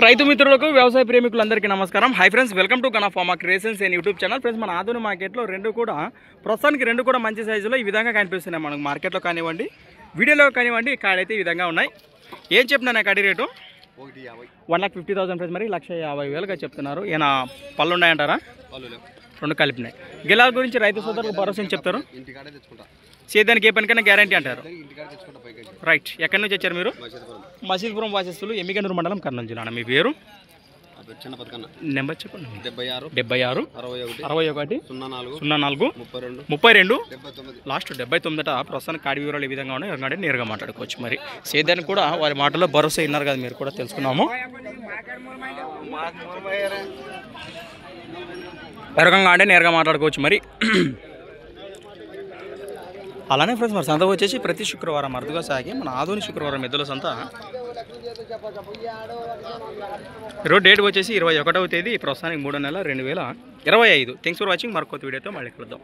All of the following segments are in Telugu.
రైతు మిత్రులకు వ్యవసాయ ప్రేమికులందరికీ నమస్కారం. Hi friends, welcome to Gana pharma creations and YouTube channel. Friends, మన ఆధునిక మార్కెట్లో ప్రస్తుతానికి రెండు కూడా మంచి సైజులో ఈ విధంగా కనిపిస్తున్నాయి. మనకు మార్కెట్లో కానివ్వండి, వీడియోలో కానివ్వండి, కాడైతే ఈ విధంగా ఉన్నాయి. ఏం చెప్తున్నా కాడి రేటు 1,50,000 ఫ్రెండ్స్. మరి 1,50,000గా చెప్తున్నారు. ఈయన పళ్ళు ఉన్నాయంటారా? రెండు కలిపినాయి. గిలాల గురించి రైతు సోదరులకు భరోసా ఏం చెప్తారు? సేదానికి ఏ పనికైనా గ్యారంటీ అంటారు. రైట్. ఎక్కడి నుంచి వచ్చారు మీరు? మసీద్పురం వాసస్తులు, ఎమ్మిగనూరు మండలం, కర్నూలు జిల్లా. మీ పేరు? నెంబర్ చెప్పండి. 76 61 04 32 లాస్ట్ 79. ప్రస్తుతానికి కాడి వివరాలు ఈ విధంగా ఉన్నాయి. ఎందుకంటే నేరుగా మాట్లాడుకోవచ్చు. మరి సేదానికి కూడా వారి మాటల్లో భరోసా విన్నారు కదా, మీరు కూడా తెలుసుకున్నాము. ఎరగంగా అంటే నేరుగా మాట్లాడుకోవచ్చు. మరి అలానే ఫ్రెండ్స్, మరి సంత వచ్చేసి ప్రతి శుక్రవారం అరుదుగా సాగి మన ఆధునిక శుక్రవారం ఎద్దుల సంత. ఈరోజు డేట్ వచ్చేసి 21వ తేదీ, ప్రస్తుతానికి 3వ నెల 2025. Thanks for watching. మరొక వీడియోతో మళ్ళీ కలుద్దాం.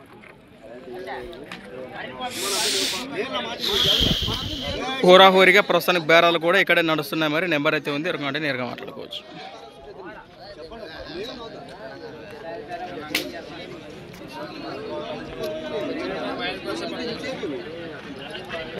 హోరాహోరీగా ప్రస్తుతానికి బేరాలు కూడా ఇక్కడే నడుస్తున్నాయి. మరి నెంబర్ అయితే ఉంది, ఎరగంటే నేరుగా మాట్లాడుకోవచ్చు.